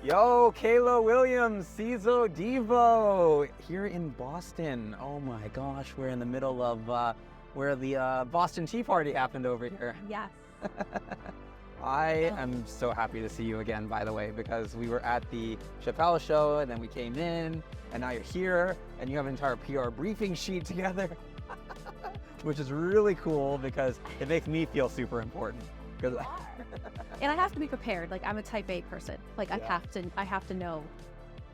Yo, Kayla Williams, CISO of Devo, here in Boston. Oh my gosh, we're in the middle of where the Boston Tea Party happened over here. Yes. I am so happy to see you again, by the way, because we were at the Chappelle show and then we came in and now you're here and you have an entire PR briefing sheet together, which is really cool because it makes me feel super important. And I have to be prepared. Like, I'm a type A person. Like, Yeah. I have to know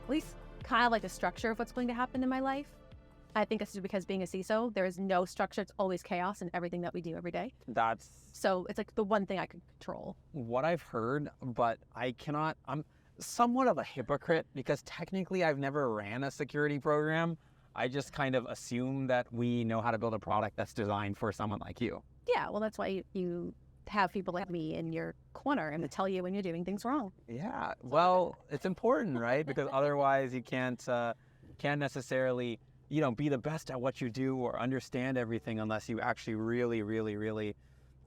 at least kind of like the structure of what's going to happen in my life. I think this is because being a CISO, there is no structure. It's always chaos in everything that we do every day. That's So it's like the one thing I can control. what I've heard, but I'm somewhat of a hypocrite because technically I've never ran a security program. I just kind of assume that we know how to build a product that's designed for someone like you. Yeah, well, that's why you have people like me in your corner and to tell you when you're doing things wrong. Yeah, well, it's important, right? Because otherwise you can't necessarily, be the best at what you do or understand everything unless you actually really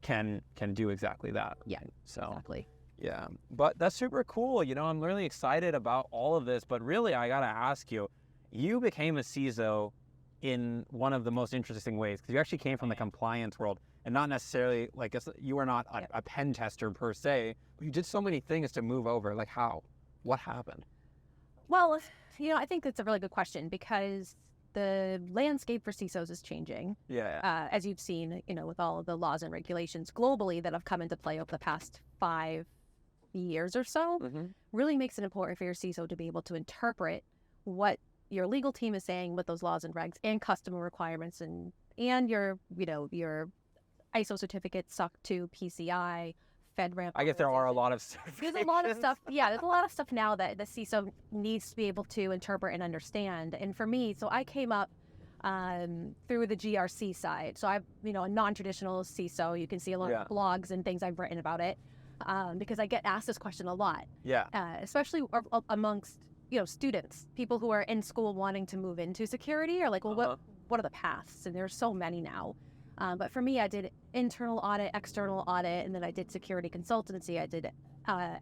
can do exactly that. Yeah, So, exactly. yeah, but that's super cool. I'm really excited about all of this, but really I gotta ask you, you became a CISO in one of the most interesting ways because you actually came from the compliance world and not necessarily like you were not a pen tester per se, but you did so many things to move over. Like how? What happened? Well, I think that's a really good question because the landscape for CISOs is changing. Yeah. As you've seen, with all of the laws and regulations globally that have come into play over the past 5 years or so, really makes it important for your CISO to be able to interpret what your legal team is saying with those laws and regs and customer requirements and your ISO certificate, SOC 2, PCI, FedRAMP. I guess there are a lot of There's a lot of stuff. Yeah, there's a lot of stuff now that the CISO needs to be able to interpret and understand. And for me, so I came up through the GRC side. So I'm, a non-traditional CISO. You can see a lot of blogs and things I've written about it because I get asked this question a lot. Yeah. Especially amongst students, people who are in school wanting to move into security are like, well, what are the paths? And there's so many now. But for me, I did internal audit, external audit, and then I did security consultancy. I did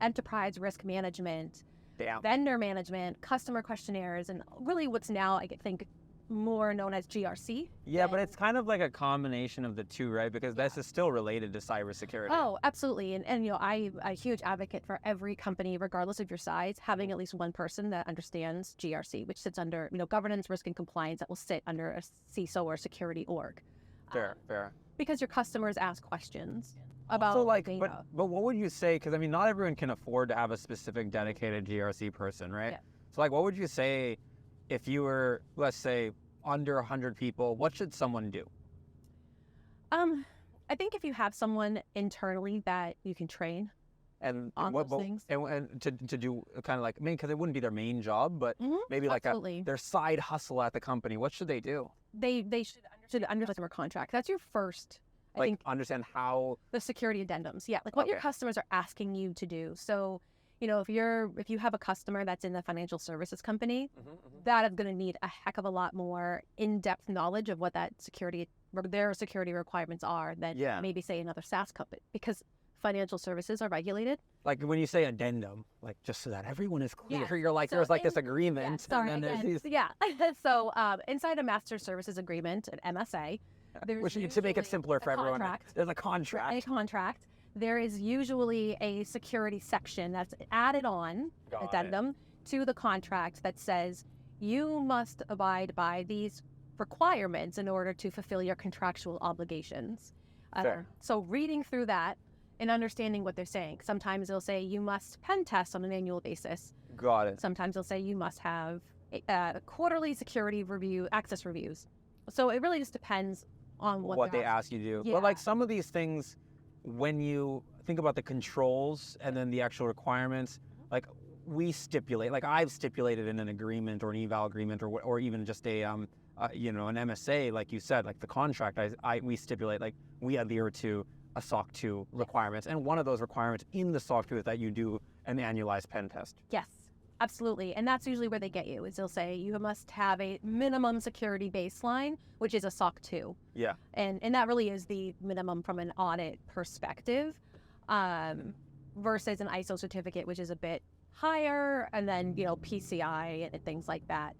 enterprise risk management, vendor management, customer questionnaires, and really what's now, I think, more known as GRC. Yeah, but it's kind of like a combination of the two, right? Because this is still related to cybersecurity. Oh, absolutely. And I'm a huge advocate for every company, regardless of your size, having at least one person that understands GRC, which sits under, governance, risk, and compliance that will sit under a CISO or security org. Fair. Because your customers ask questions about data. But what would you say, because not everyone can afford to have a specific dedicated GRC person, right? Yeah. So what would you say if you were, let's say, under 100 people, what should someone do? I think if you have someone internally that you can train and on those things. And to do kind of because it wouldn't be their main job, but maybe their side hustle at the company, what should they do? They should understand customer contract. That's your first, I think, understand how the security addendums. Yeah, what your customers are asking you to do. So, if you have a customer that's in the financial services company, that is going to need a heck of a lot more in-depth knowledge of what their security requirements are than maybe say another SaaS company because financial services are regulated. Like when you say addendum, just so that everyone is clear, you're so there's this agreement. So inside a master services agreement, an MSA, which to make it simpler for everyone, there's a contract. A contract. There is usually a security section that's added on addendum to the contract that says you must abide by these requirements in order to fulfill your contractual obligations. So reading through that and understanding what they're saying. Sometimes they'll say you must pen test on an annual basis. Got it. Sometimes they'll say you must have quarterly security access reviews. So it really just depends on what they ask you to do. Yeah. But some of these things, when you think about the controls and then the actual requirements, we stipulate, I've stipulated in an agreement or an eval agreement or even just an MSA, like you said, the contract, we stipulate, we adhere to a SOC 2 requirements. And one of those requirements in the SOC 2 is that you do an annualized pen test. Yes, absolutely. And that's usually where they get you, is they'll say you must have a minimum security baseline, which is a SOC 2. Yeah. And that really is the minimum from an audit perspective, versus an ISO certificate, which is a bit higher, and then, PCI and things like that.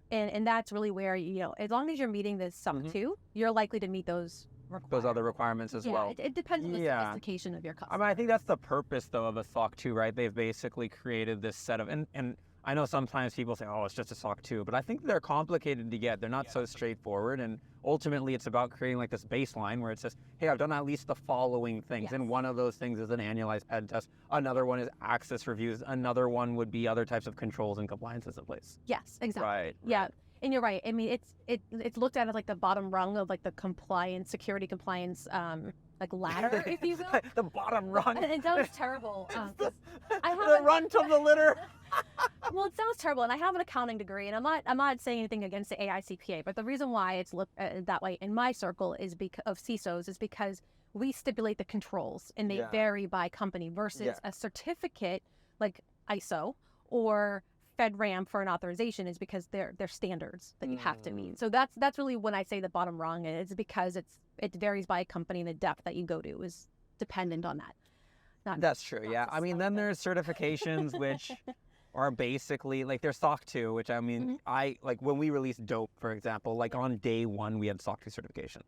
And that's really where, as long as you're meeting this SOC 2, you're likely to meet those requirements. Those other requirements as well. It depends on the sophistication of your customer. I mean, I think that's the purpose, though, of a SOC 2, right? They've basically created this set of, and I know sometimes people say, oh, it's just a SOC 2, but I think they're complicated to get. They're not so straightforward, and ultimately it's about creating like this baseline where it says, hey, I've done at least the following things, and one of those things is an annualized pen test. Another one is access reviews. Another one would be other types of controls and compliances in place. Yes, exactly. Right. Yeah. And you're right. I mean, it's looked at as like the bottom rung of like the security compliance, like ladder, if you will. The bottom rung. And it sounds terrible. The run to the litter. Well, it sounds terrible, and I have an accounting degree, and I'm not saying anything against the AICPA, but the reason why it's looked that way in my circle is of CISOs is because we stipulate the controls, and they vary by company versus a certificate like ISO or FedRAMP for an authorization is because they're standards that you have to meet. So that's really when I say the bottom rung. It's because it varies by company, and the depth that you go to is dependent on that. That's true. Yeah. I mean, then there's certifications which are basically like there's SOC 2, which I mean, I like when we released Dope, for example, like on day one we had SOC 2 certification.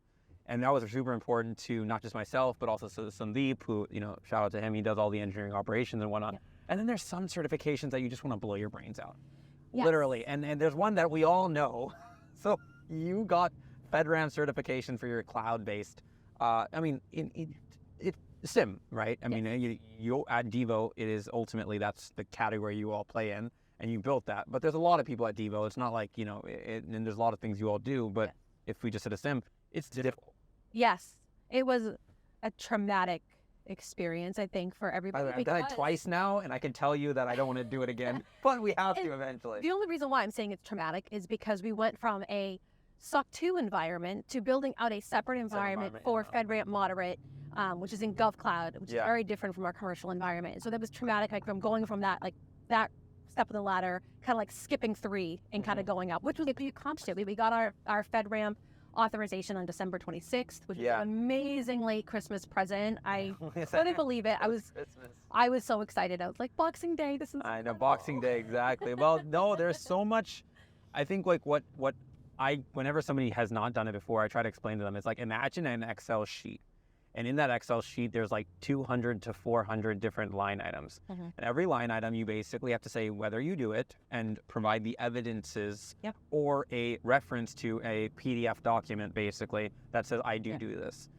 And that was super important to not just myself, but also Sandeep, who, shout out to him. He does all the engineering operations and whatnot. Yeah. And then there's some certifications that you just want to blow your brains out, literally. And there's one that we all know. So you got FedRAMP certification for your cloud-based, I mean, it's SIM, right? I mean, you at Devo, it is ultimately, that's the category you all play in, and you built that. But there's a lot of people at Devo. It's not like, and there's a lot of things you all do, but if we just hit a SIM, it's difficult. Yes, it was a traumatic experience, I think, for everybody. I've done it twice now, and I can tell you that I don't want to do it again, but we have to eventually. The only reason why I'm saying it's traumatic is because we went from a SOC 2 environment to building out a separate environment for FedRAMP moderate, which is in GovCloud, which is very different from our commercial environment. So that was traumatic, like from going from that step of the ladder, kind of like skipping 3 and kind of going up, which was we accomplished it. We got our FedRAMP authorization on December 26th, which was an amazing late Christmas present. I couldn't believe it. I was so excited. I was like, Boxing Day, this is I know, Boxing Day, exactly. Well, no, there's so much. I think like whenever somebody has not done it before, I try to explain to them, it's like, imagine an Excel sheet. And in that Excel sheet, there's like 200 to 400 different line items. And every line item, you basically have to say whether you do it and provide the evidences or a reference to a PDF document, basically, that says, I do this.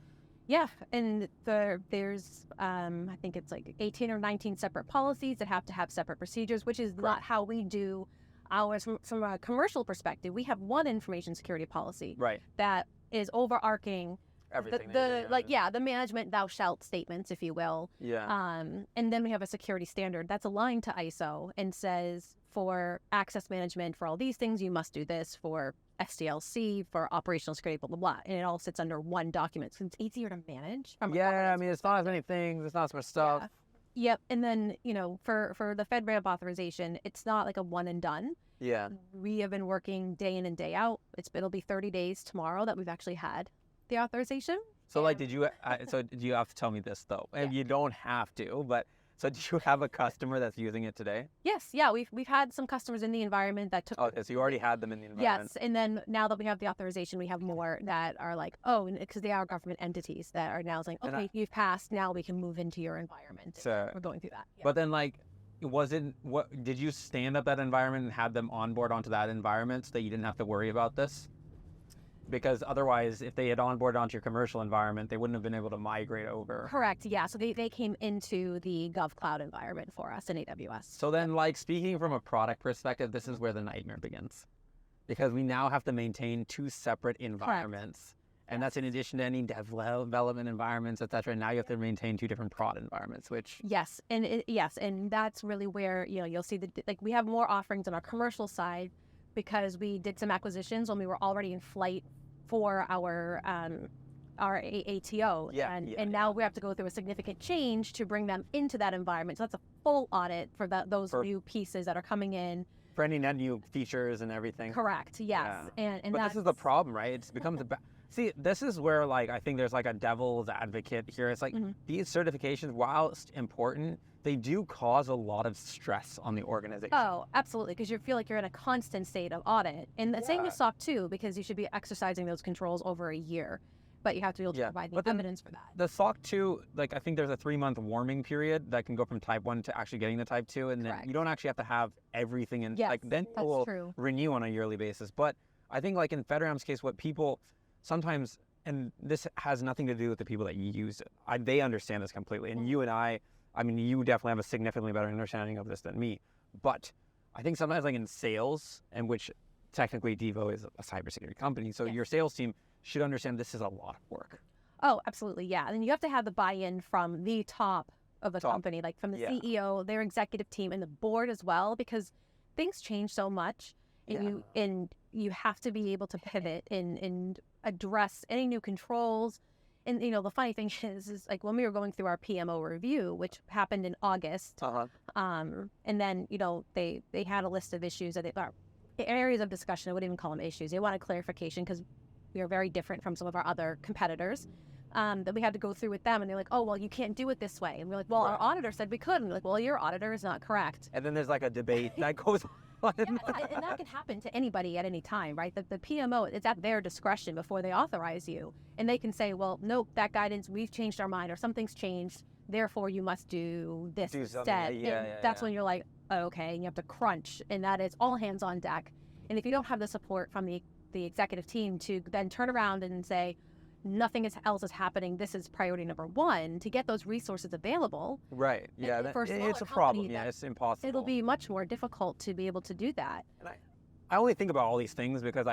Yeah, and there's, I think it's like 18 or 19 separate policies that have to have separate procedures, which is not how we do ours from a commercial perspective. We have one information security policy that is overarching everything. The management thou shalt statements, if you will. And then we have a security standard that's aligned to ISO and says for access management, for all these things, you must do this. For SDLC, for operational security, blah, blah, blah. And it all sits under one document. So it's easier to manage. I mean, it's not as many things. It's not as much stuff. Yep. And then, for the FedRAMP authorization, it's not like a one and done. We have been working day in and day out. It'll be 30 days tomorrow that we've actually had the authorization. So like, did you have to tell me this though? And you don't have to, but so do you have a customer that's using it today? Yes. Yeah. We've had some customers in the environment that took. Okay. So you already had them in the environment. Yes. And then now that we have the authorization, we have more that are like, because they are government entities that are now saying, okay, you've passed. Now we can move into your environment. So we're going through that. Yeah. But then did you stand up that environment and have them onboard onto that environment so that you didn't have to worry about this? Because otherwise, if they had onboarded onto your commercial environment, they wouldn't have been able to migrate over. Correct. Yeah. So they came into the GovCloud environment for us in AWS. So then, speaking from a product perspective, this is where the nightmare begins. Because we now have to maintain 2 separate environments. Correct. And that's in addition to any development environments, et cetera. And now you have to maintain 2 different prod environments, which... Yes. And that's really where, you'll see we have more offerings on our commercial side because we did some acquisitions when we were already in flight for our ATO. And now we have to go through a significant change to bring them into that environment. So that's a full audit for those new pieces that are coming in. For any net new features and everything. Correct. Yes. Yeah. But this is the problem, right? It becomes see, this is where I think there's a devil's advocate here. It's like these certifications, whilst important, they do cause a lot of stress on the organization. Oh, absolutely, because you feel like you're in a constant state of audit. And the same with SOC 2, because you should be exercising those controls over a year. But you have to be able to provide the evidence for that. The SOC 2, like I think there's a 3-month warming period that can go from type 1 to actually getting the type 2. And then you don't actually have to have everything in, like then you will renew on a yearly basis. But I think like in FedRAMP's case, what people sometimes, and this has nothing to do with the people that use it. They understand this completely. And you and I mean, you definitely have a significantly better understanding of this than me. But I think sometimes like in sales, and which technically Devo is a cybersecurity company, so your sales team should understand this is a lot of work. Oh, absolutely, yeah. And you have to have the buy-in from the top of the company, like from the CEO, their executive team, and the board as well, because things change so much, and you have to be able to pivot and address any new controls. And you know, the funny thing is like when we were going through our PMO review, which happened in August, and then you know they had a list of issues that are areas of discussion. I wouldn't even call them issues. They wanted clarification because we are very different from some of our other competitors. That we had to go through with them, and they're like, "Oh, well, you can't do it this way." And we're like, "Well, our auditor said we could." And we're like, "Well, your auditor is not correct." And then there's like a debate that goes on. And that can happen to anybody at any time, right? The PMO, it's at their discretion before they authorize you, and they can say, "Well, nope, that guidance, we've changed our mind, or something's changed. Therefore, you must do this instead." That's when you're like, oh, "Okay," and you have to crunch, and that is all hands on deck. And if you don't have the support from the executive team to then turn around and say, nothing else is happening, this is priority number one, to get those resources available. Right. Yeah, it's a problem. Yeah, it's impossible. It'll be much more difficult to be able to do that. And I only think about all these things because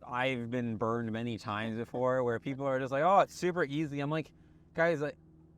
I've been burned many times before where people are just like, oh, it's super easy. I'm like, guys,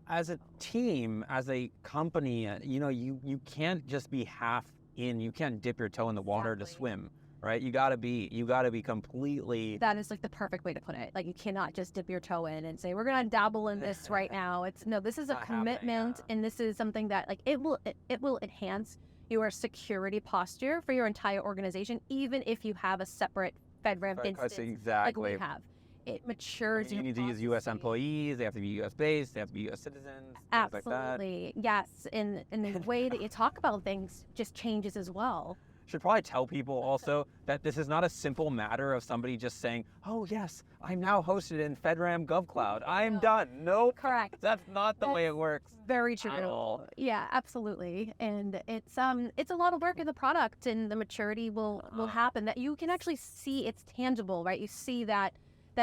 as a team, as a company, you know, you can't just be half in. You can't dip your toe in the water to swim. Right, you gotta be completely. That is like the perfect way to put it. Like you cannot just dip your toe in and say we're gonna dabble in this right now. This is a commitment, and this is something that like it will enhance your security posture for your entire organization, even if you have a separate FedRAMP instance. Exactly. Like we have. It matures. You need to use U.S. employees. They have to be U.S. based. They have to be U.S. citizens. Absolutely, like that. Yes. And the way that you talk about things just changes as well. Should probably tell people also that this is not a simple matter of somebody just saying, oh yes, I'm now hosted in FedRAMP GovCloud. I'm done. Nope. Correct. That's not the way it works. Very true. Yeah, absolutely. And it's a lot of work in the product, and the maturity will happen that you can actually see it's tangible, right? You see that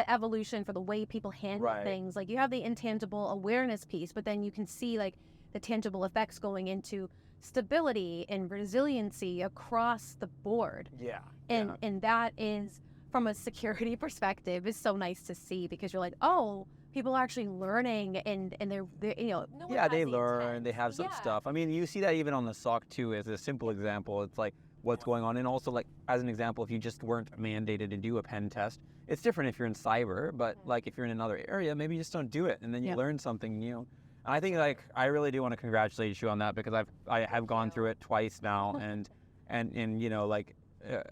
evolution for the way people handle things. Like you have the intangible awareness piece, but then you can see like the tangible effects going into stability and resiliency across the board. And that is, from a security perspective, is so nice to see, because you're like, oh, people are actually learning, and they're you know, they learn, they have some stuff. I mean, you see that even on the SOC 2 as a simple example. It's like what's going on, and also like as an example, if you just weren't mandated to do a pen test, it's different if you're in cyber, but like if you're in another area, maybe you just don't do it, and then you learn something new. I think like I really do want to congratulate you on that, because I have gone through it twice now, and you know, like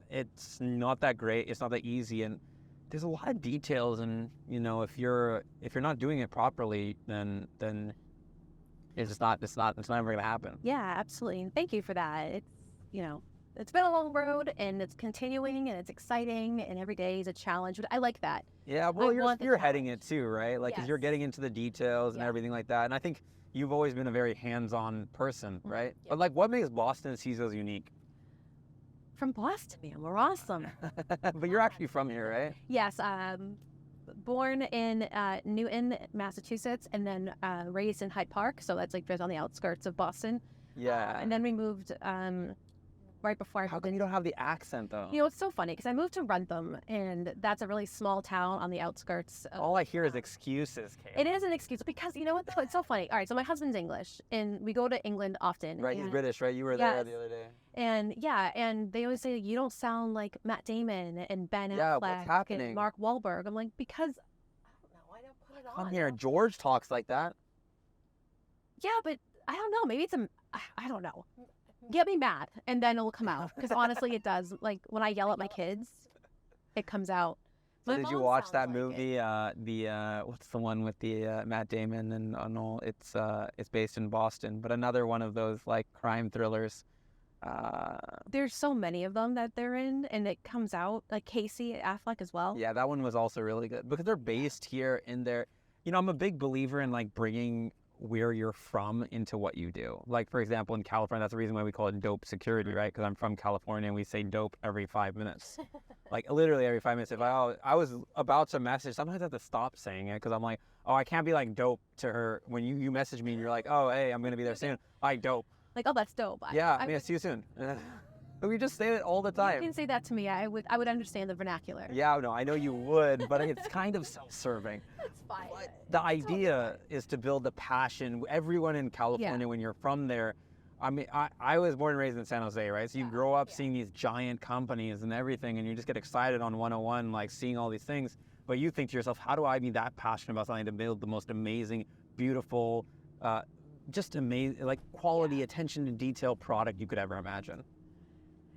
it's not that great, it's not that easy, and there's a lot of details, and you know, if you're not doing it properly, then it's never gonna happen. Yeah, absolutely, and thank you for that. It's, you know, it's been a long road, and it's continuing, and it's exciting, and every day is a challenge. But I like that. Yeah, well, you're heading it too, right? Like, 'cause you're getting into the details and everything like that. And I think you've always been a very hands-on person, right? Yeah. But like, what makes Boston CISOs unique? From Boston, man, we're awesome. But you're actually from here, right? Yes, born in Newton, Massachusetts, and then raised in Hyde Park. So that's like just on the outskirts of Boston. Yeah. And then we moved right before I. How come you don't have the accent though? You know, it's so funny because I moved to Rentham, and that's a really small town on the outskirts. All I hear is excuses, Kayla. It is an excuse, because you know what? It's so funny. All right, so my husband's English, and we go to England often. Right, he's British, right? You were there the other day. And and they always say, you don't sound like Matt Damon and Ben Affleck and Mark Wahlberg. I'm like, because I don't put it on. Come here, George talks like that. Yeah, but I don't know. Maybe it's I don't know. Get me mad, and then it'll come out. Because honestly, it does. Like when I yell at my kids, it comes out. My Did you mom watch sounds that like movie? it. What's the one with the Matt Damon and all? It's based in Boston, but another one of those like crime thrillers. There's so many of them that they're in, and it comes out like Casey Affleck as well. Yeah, that one was also really good because they're based here in their. I'm a big believer in like bringing where you're from into what you do. Like for example, in California, that's the reason why we call it dope.security, right? Because I'm from California and we say dope every 5 minutes. Like literally every 5 minutes. If I was about to message, sometimes I have to stop saying it because I'm like, oh, I can't be like dope to her when you message me and you're like, oh, hey, I'm gonna be there soon. Hi, dope. Like, oh, that's dope. Yeah, see you soon. We just say it all the time. You can say that to me. I would understand the vernacular. Yeah, no, I know you would, but it's kind of self-serving. That's fine. But the idea is to build the passion. Everyone in California, when you're from there, I mean, I was born and raised in San Jose, right? So you grow up seeing these giant companies and everything, and you just get excited on 101, like seeing all these things. But you think to yourself, how do I be that passionate about something to build the most amazing, beautiful, just amazing, like quality, attention to detail product you could ever imagine?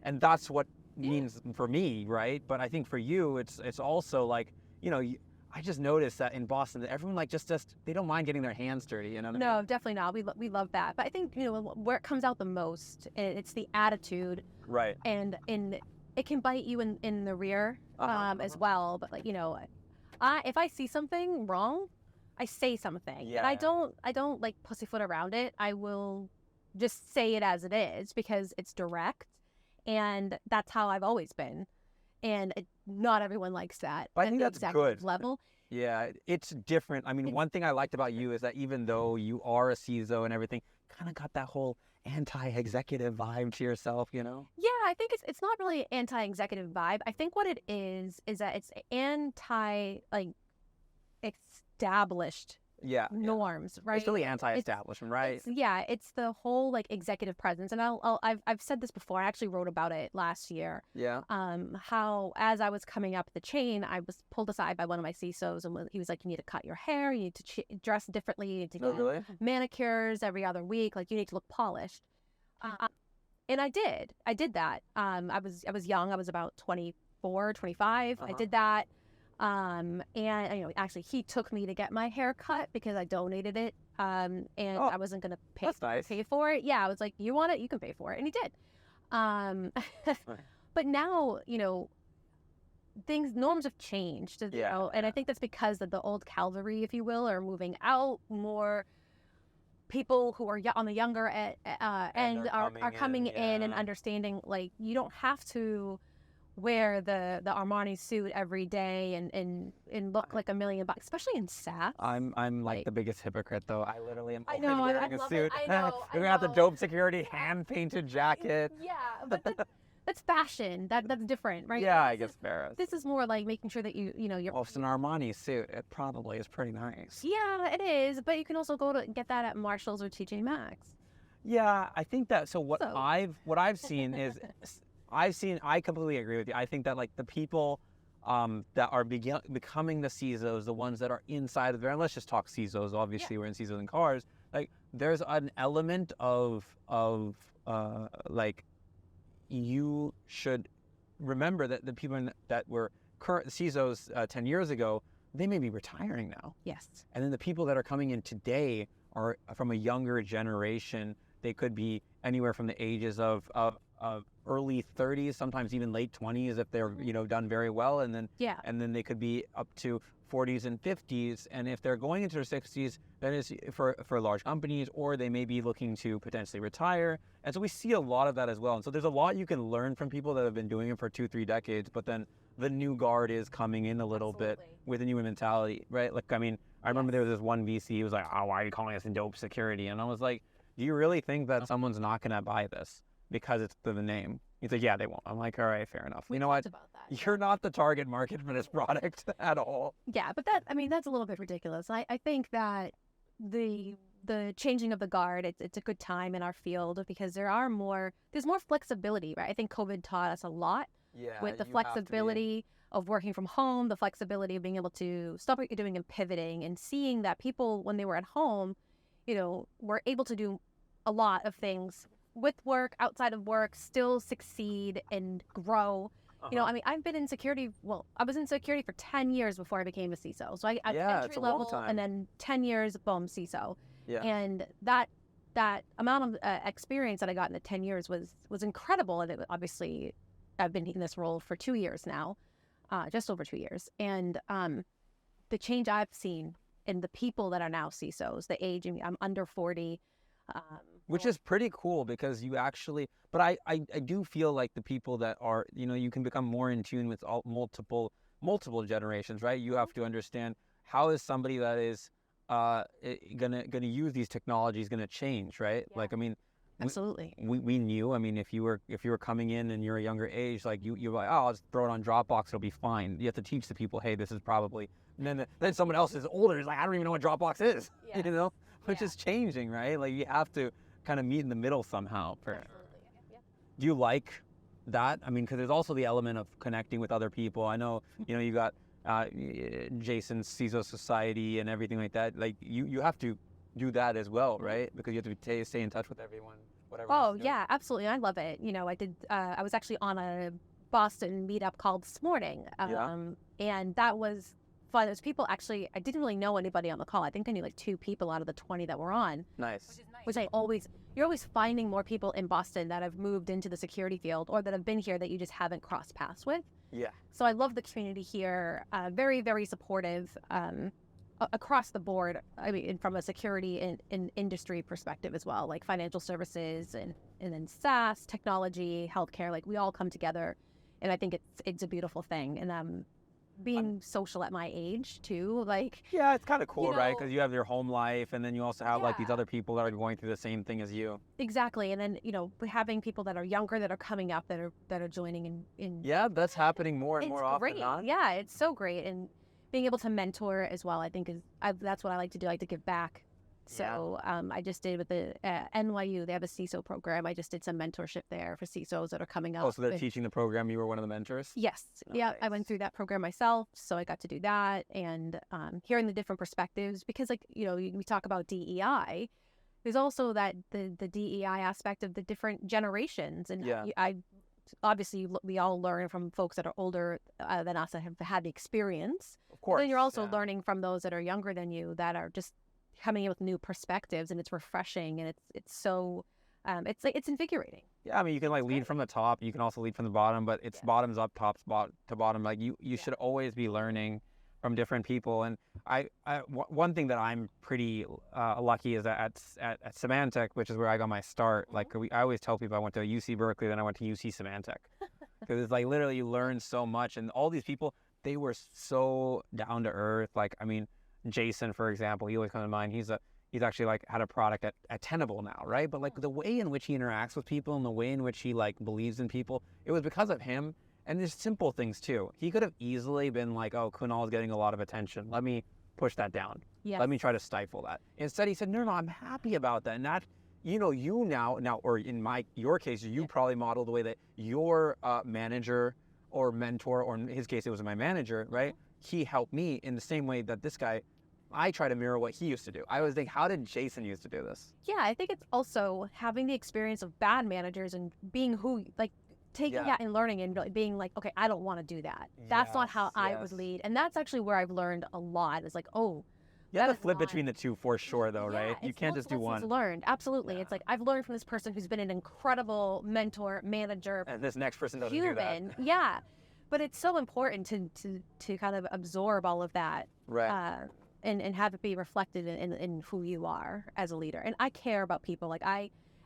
And that's what means for me, right? But I think for you, it's also like, I just noticed that in Boston, that everyone like just they don't mind getting their hands dirty, you know? What I mean? Definitely not. We love that. But I think, where it comes out the most, it's the attitude. Right. And it can bite you in the rear as well. But like, if I see something wrong, I say something. Yeah. And I don't like pussyfoot around it. I will just say it as it is because it's direct. And that's how I've always been. And not everyone likes that. But I think that's good. Level. Yeah, it's different. I mean, one thing I liked about you is that even though you are a CISO and everything, kind of got that whole anti-executive vibe to yourself, Yeah, I think it's not really anti-executive vibe. I think what it is that it's established norms, right? It's really anti-establishment, right? It's the whole like executive presence, and I've said this before. I actually wrote about it last year. Yeah. How as I was coming up the chain, I was pulled aside by one of my CISOs, and he was like, "You need to cut your hair. You need to dress differently. You need to get manicures every other week. Like you need to look polished." And I did that. I was young. I was about 24, 25. I did that. And actually he took me to get my hair cut because I donated it. I wasn't going to pay for it. Yeah. I was like, you want it? You can pay for it. And he did. But now, norms have changed, and I think that's because of the old cavalry, if you will, are moving out. More people who are on the younger end are coming in and understanding, like, you don't have to wear the Armani suit every day and look like $1 million, especially in SaaS. I'm like the biggest hypocrite though. I literally am always wearing a suit. I know. We're gonna have the dope.security hand-painted jacket. Yeah, but that's fashion. That's different, right? Yeah, I guess fair. This is more like making sure that you're. Well, if it's an Armani suit, it probably is pretty nice. Yeah, it is. But you can also go to get that at Marshalls or TJ Maxx. Yeah, I think that. So what I've seen is. I completely agree with you. I think that like the people that are becoming the CISOs, the ones that are inside of there, and let's just talk CISOs, obviously we're in CISOs in cars, like there's an element of like you should remember that the people that were current CISOs 10 years ago, they may be retiring now. Yes. And then the people that are coming in today are from a younger generation. They could be anywhere from the ages of early 30s, sometimes even late 20s if they're done very well, and then they could be up to 40s and 50s, and if they're going into their 60s, then it's for large companies, or they may be looking to potentially retire. And so we see a lot of that as well. And so there's a lot you can learn from people that have been doing it for 2-3 decades, but then the new guard is coming in a little bit with a new mentality, right? Like, I mean, I remember there was this one VC who was like, oh, why are you calling us dope.security? And I was like, do you really think that someone's not going to buy this because it's the name? He's like, yeah, they won't. I'm like, all right, fair enough. You know what? You're not the target market for this product at all. Yeah, but that's a little bit ridiculous. I think that the changing of the guard, it's a good time in our field because there's more flexibility, right? I think COVID taught us a lot with the flexibility of working from home, the flexibility of being able to stop what you're doing and pivoting, and seeing that people, when they were at home, were able to do a lot of things with work, outside of work, still succeed and grow. You know, I mean, I've been in security. Well, I was in security for 10 years before I became a CISO. So I Yeah, entry it's a long level, time. and then 10 years, boom, CISO. Yeah. And that amount of experience that I got in the 10 years was incredible. And obviously, I've been in this role for 2 years now, just over 2 years. And the change I've seen in the people that are now CISOs, the age, I mean, I'm under 40. Which is pretty cool because you actually, but I do feel like the people that are, you can become more in tune with multiple generations, right? You have to understand how is somebody that is gonna use these technologies gonna change, right? Yeah. Like, I mean, Absolutely. we knew. I mean, if you were coming in and you're a younger age, like you're like, oh, I'll just throw it on Dropbox, it'll be fine. You have to teach the people, hey, this is probably. And then someone else is older, is like, I don't even know what Dropbox is, Yeah. which is changing, right? Like you have to kind of meet in the middle somehow. Absolutely. Yeah. Do you like that? I mean, because there's also the element of connecting with other people. I know, you got Jason's CISO Society and everything like that. Like you have to do that as well, right? Because you have to stay in touch with everyone, whatever. Oh yeah, absolutely. I love it. You know, I was actually on a Boston meetup call this morning. And that was fun. There's people actually, I didn't really know anybody on the call. I think I knew like 2 people out of the 20 that were on. Nice. Which you're always finding more people in Boston that have moved into the security field or that have been here that you just haven't crossed paths with. Yeah. So I love the community here. Very, very supportive across the board. I mean, from a security and industry perspective as well, like financial services and then SaaS, technology, healthcare. Like we all come together, and I think it's a beautiful thing. And being social at my age too, like yeah, it's kind of cool, right? Because you have your home life, and then you also have like these other people that are going through the same thing as you. Exactly. And then having people that are younger that are coming up that are joining in yeah, that's happening more and more often. Great. Yeah, it's so great. And being able to mentor as well, I think that's what I like to do. I like to give back. So I just did with the NYU, they have a CISO program. I just did some mentorship there for CISOs that are coming up. Oh, so they're teaching the program. You were one of the mentors? Yes. Nice. Yeah, I went through that program myself. So I got to do that and hearing the different perspectives because we talk about DEI. There's also that the DEI aspect of the different generations. And obviously we all learn from folks that are older than us that have had the experience. Of course. But then you're also learning from those that are younger than you that are just coming in with new perspectives, and it's refreshing, and it's so it's invigorating. Yeah, I mean, you can lead from the top, you can also lead from the bottom, but it's bottoms up, tops to bottom. Like you should always be learning from different people. And one thing that I'm pretty lucky is that at Symantec, which is where I got my start. Like I always tell people I went to UC Berkeley, then I went to UC Symantec, because it's like literally you learn so much, and all these people, they were so down to earth. Like, I mean, Jason, for example, he always comes to mind. He's actually like had a product at Tenable now, right? But like the way in which he interacts with people and the way in which he like believes in people, it was because of him. And there's simple things too. He could have easily been like, oh, Kunal is getting a lot of attention. Let me push that down. Yes. Let me try to stifle that. Instead, he said, no, I'm happy about that. And that, you now, or in your case, you probably model the way that your manager or mentor, or in his case, it was my manager, right? He helped me in the same way that this guy, I try to mirror what he used to do. I always think, how did Jason used to do this? Yeah, I think it's also having the experience of bad managers and being taking that and learning and being like, okay, I don't want to do that. That's not how I would lead. And that's actually where I've learned a lot. It's like, oh, you have to flip between the two for sure, though, right? You can't just do one. Learned, absolutely. Yeah. It's like I've learned from this person who's been an incredible mentor, manager, and this next person doesn't do that. Yeah, but it's so important to kind of absorb all of that, right? And have it be reflected in who you are as a leader. And I care about people. Like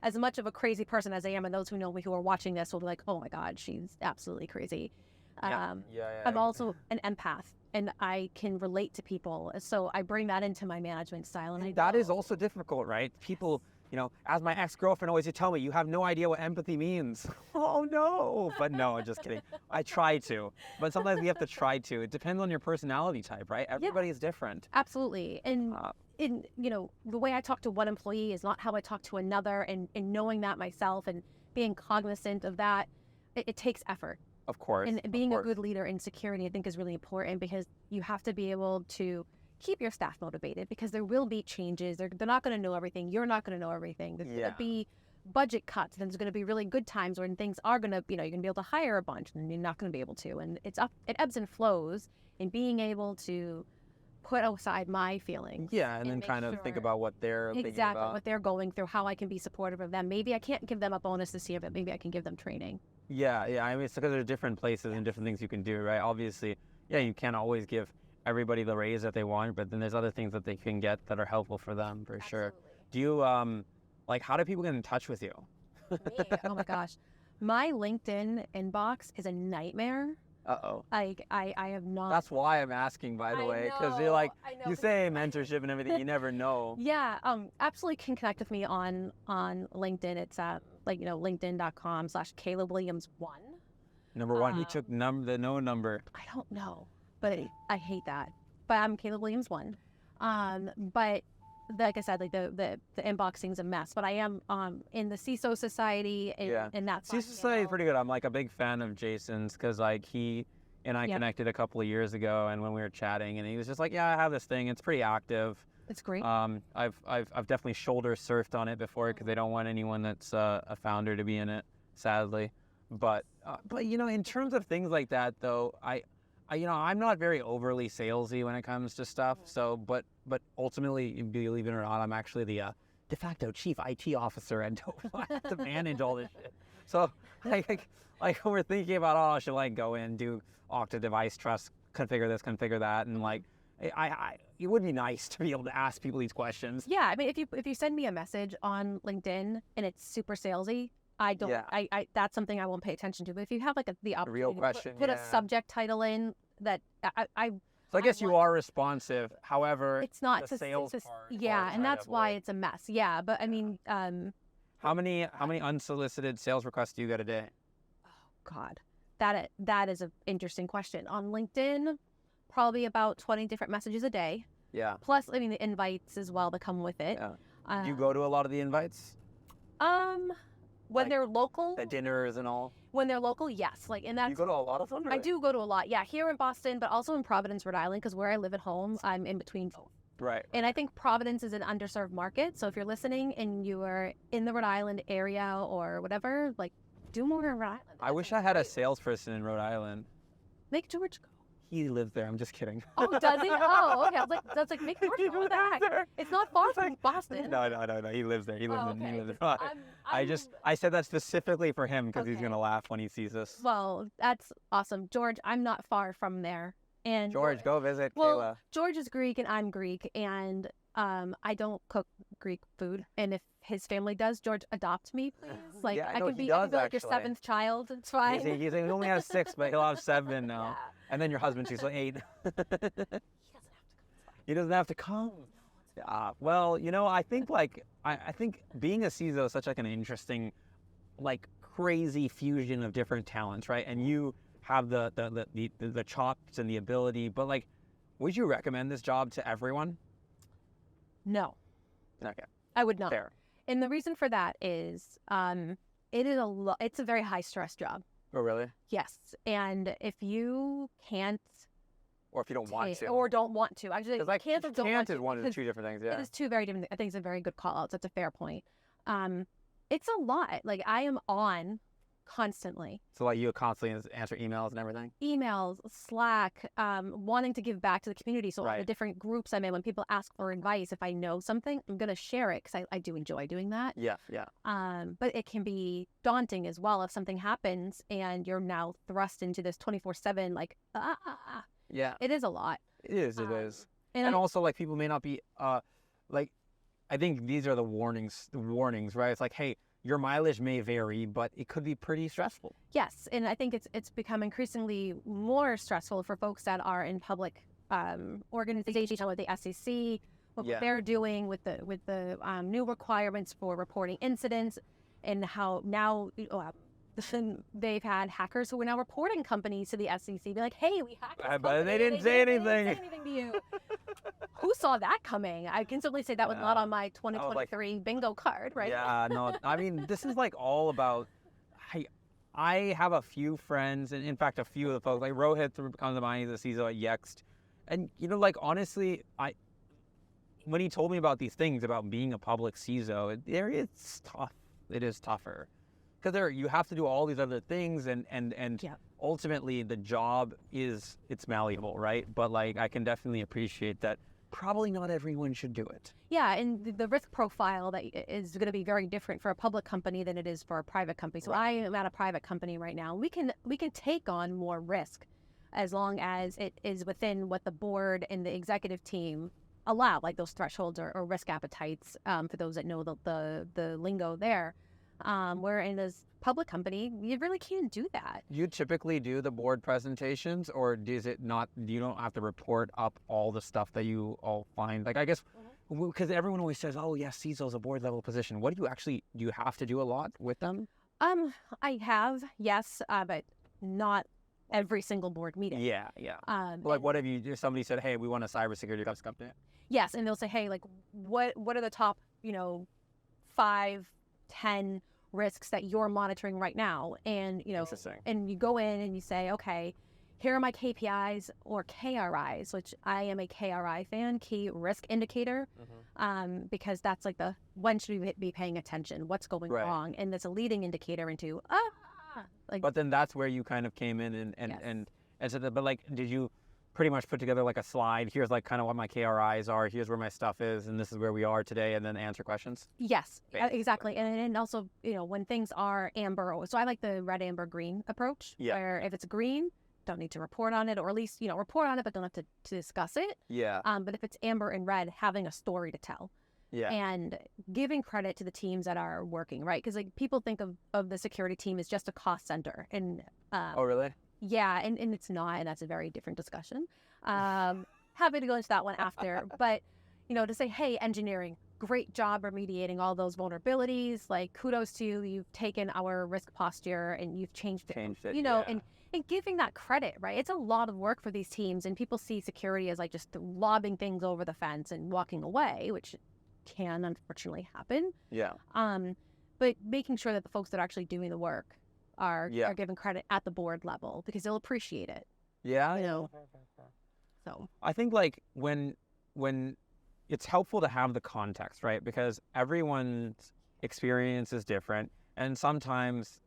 as much of a crazy person as I am, and those who know me who are watching this will be like, oh my God, she's absolutely crazy. I'm also an empath, and I can relate to people. So I bring that into my management style. And that is also difficult, right? People, as my ex-girlfriend always would tell me, you have no idea what empathy means. Oh no, but no, just kidding. I try to, but sometimes we have to try to. It depends on your personality type, right? Everybody is different. Absolutely. And the way I talk to one employee is not how I talk to another, and knowing that myself and being cognizant of that, it takes effort. Of course. And being a good leader in security, I think, is really important, because you have to be able to keep your staff motivated, because there will be changes. They're not going to know everything. You're not going to know everything. There's going to be budget cuts. Then there's going to be really good times when things are going to, you're going to be able to hire a bunch and you're not going to be able to. And it ebbs and flows in being able to put aside my feelings. Yeah, and then kind of think about what they're thinking about. What they're going through, how I can be supportive of them. Maybe I can't give them a bonus this year, but maybe I can give them training. Yeah. I mean, it's because there's different places and different things you can do, right? Obviously, yeah, you can't always give everybody the raise that they want, but then there's other things that they can get that are helpful for them, for sure. Do you, how do people get in touch with you? Me? Oh my gosh. My LinkedIn inbox is a nightmare. Uh-oh. I have not. That's why I'm asking, by the way, because you're like, you say mentorship and everything, you never know. Yeah, absolutely can connect with me on LinkedIn. It's linkedin.com/Kayla Williams 1. Number one, he took the no number. I don't know, but I hate that. But I'm Kayla Williams 1. But like I said, like the inboxing's a mess. But I am in the CISO Society, and that's CISO Society is pretty good. I'm like a big fan of Jason's because like he and I connected a couple of years ago, and when we were chatting, and he was just like, yeah, I have this thing. It's pretty active. It's great. I've definitely shoulder surfed on it before because they don't want anyone that's a founder to be in it, sadly. But in terms of things like that, though, I'm not very overly salesy when it comes to stuff. So, but ultimately, believe it or not, I'm actually the de facto chief IT officer and I have to manage all this shit. So, like when we're thinking about, should I go in, do Okta device trust, configure this, configure that, and like, it would be nice to be able to ask people these questions. Yeah, I mean, if you send me a message on LinkedIn and it's super salesy, I don't. Yeah. I that's something I won't pay attention to. But if you have like the opportunity real question, to put a subject title in that I So I guess you are responsive. However, it's not the sales part. Yeah, and that's why it's a mess. Yeah, but I mean, how many unsolicited sales requests do you get a day? Oh God, that is an interesting question. On LinkedIn, probably about 20 different messages a day. Yeah. Plus, I mean, the invites as well that come with it. Yeah. Do you go to a lot of the invites? When they're local. The dinners and all? When they're local, yes. And that's. You go to a lot of them? Really? I do go to a lot. Yeah, here in Boston, but also in Providence, Rhode Island, because where I live at home, I'm in between both. Right. And I think Providence is an underserved market. So if you're listening and you are in the Rhode Island area or whatever, do more in Rhode Island. I wish I had a salesperson in Rhode Island. Make George go. He lives there. I'm just kidding. Oh, does he? Oh, okay. That's like make George go. What the heck? It's not far from Boston. No. He lives there. He lives in. I said that specifically for him because he's gonna laugh when he sees us. Well, that's awesome, George. I'm not far from there. And George, go visit Kayla. George is Greek and I'm Greek, and I don't cook Greek food. And if his family does, George, adopt me, please. I can be like your 7th child. It's fine. He only has 6, but he'll have 7 now. Yeah. And then your husband, she's like 8. He doesn't have to come. Well, I think I think being a CISO is such an interesting, crazy fusion of different talents, right? And you have the chops and the ability, but would you recommend this job to everyone? No. Okay. I would not. Fair. And the reason for that is it's a very high stress job. Oh, really? Yes. And if you can't, or if you don't want to, or don't want to, actually, can't or don't want to, is one of the 2 different things. Yeah, it is 2 very different. I think it's a very good call out. So that's a fair point. It's a lot. I am on constantly. So you constantly answer emails and everything? Emails, Slack, wanting to give back to the community. So the different groups I'm in, when people ask for advice, if I know something, I'm going to share it because I do enjoy doing that. Yeah. But it can be daunting as well if something happens and you're now thrust into this 24/7, Yeah. It is a lot. It is. And also, people may not be, I think these are the warnings, right? It's like, hey, your mileage may vary, but it could be pretty stressful. Yes, and I think it's become increasingly more stressful for folks that are in public organizations, with the SEC, what they're doing with the new requirements for reporting incidents, and how now they've had hackers who are now reporting companies to the SEC, be like, "Hey, we hacked this company. But they didn't say anything. They didn't say anything to you." Who saw that coming? I can simply say that was not on my 2023 bingo card, right? Yeah, no. I mean, this is all about. I have a few friends, and in fact, a few of the folks Rohit comes to mind. He's a CISO at Yext, and honestly, when he told me about these things about being a public CISO, it's tough. It is tougher because you have to do all these other things, and Yeah. ultimately the job it's malleable, right? But like I can definitely appreciate that. Probably not everyone should do it. Yeah, and the risk profile that is going to be very different for a public company than it is for a private company. So I am at a private company right now. We can take on more risk as long as it is within what the board and the executive team allow, like those thresholds or risk appetites. For those that know the lingo there, where in this public company, you really can't do that. You typically do the board presentations, or does it not? You don't have to report up all the stuff that you all find. Like I guess because everyone always says, "Oh, yes, CISO is a board level position." What do you have to do a lot with them? I have, yes, but not every single board meeting. Yeah. Like, what have you? If somebody said, "Hey, we want a cybersecurity company." Yes, and they'll say, "Hey, like, what are the top, 5, 10 risks that you're monitoring right now?" And and you go in and you say, "Okay, here are my KPIs or KRIs," which I am a KRI fan, key risk indicator, because that's like when should we be paying attention, what's going wrong, and that's a leading indicator into But then that's where you kind of came in and said, but like, did you pretty much put together like a slide? Here's like kind of what my KRIs are. Here's where my stuff is, and this is where we are today, and then answer questions. Yes, exactly. And also, when things are amber, so I like the red, amber, green approach. Yeah. Where if it's green, don't need to report on it, or at least report on it, but don't have to discuss it. Yeah. But if it's amber and red, having a story to tell. Yeah. And giving credit to the teams that are working, right? Because like people think of the security team as just a cost center, and oh really? Yeah, and it's not, and that's a very different discussion. Happy to go into that one after, but to say, hey, engineering, great job remediating all those vulnerabilities. Like, kudos to you. You've taken our risk posture and you've changed it. Yeah. And giving that credit, right? It's a lot of work for these teams, and people see security as like just lobbing things over the fence and walking away, which can unfortunately happen. Yeah. But making sure that the folks that are actually doing the work are given credit at the board level, because they'll appreciate it. Yeah. So I think like when it's helpful to have the context, right? Because everyone's experience is different, and sometimes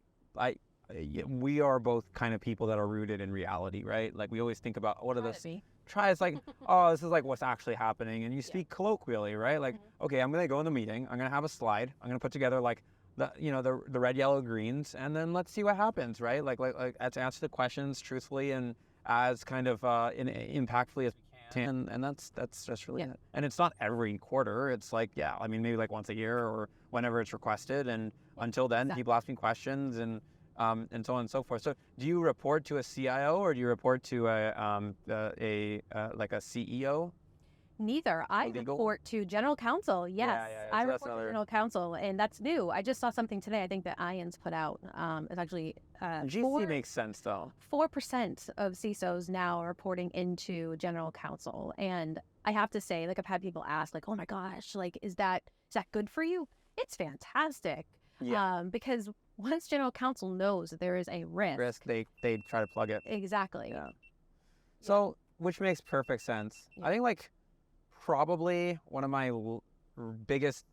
we are both kind of people that are rooted in reality, right? Like we always think about what are the tries like, oh, this is like what's actually happening, and you speak colloquially, right? Like, okay, I'm gonna go in the meeting, I'm gonna have a slide, I'm gonna put together like the red, yellow, greens, and then let's see what happens, right? Like let's answer the questions truthfully and as kind of impactfully as we can, and that's just really it. And it's not every quarter. It's like maybe like once a year or whenever it's requested. And until then, people ask me questions and so on and so forth. So, do you report to a CIO or do you report to a CEO? Neither. I report to general counsel. Yes, I report to general counsel, and that's new. I just saw something today. I think that IANS put out. It's actually GC makes sense though. 4% of CISOs now are reporting into general counsel, and I have to say, like I've had people ask, like, "Oh my gosh, like is that good for you?" It's fantastic. Yeah. Because once general counsel knows that there is a risk, they try to plug it. Exactly. Yeah. So, which makes perfect sense. I think like probably one of my biggest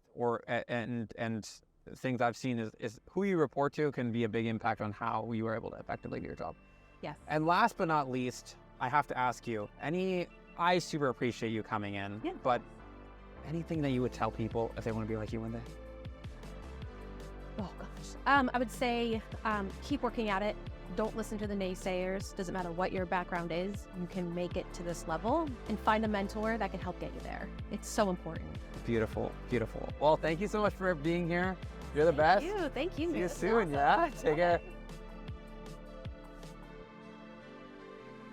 and things I've seen is who you report to can be a big impact on how you are able to effectively do your job. Yes. And last but not least, I have to ask you, I super appreciate you coming in, but anything that you would tell people if they want to be like you one day? Oh gosh. I would say keep working at it. Don't listen to the naysayers. Doesn't matter what your background is, you can make it to this level, and find a mentor that can help get you there. It's so important. Beautiful, beautiful. Well, thank you so much for being here. You're the best. Thank you. See you soon, yeah? Take care.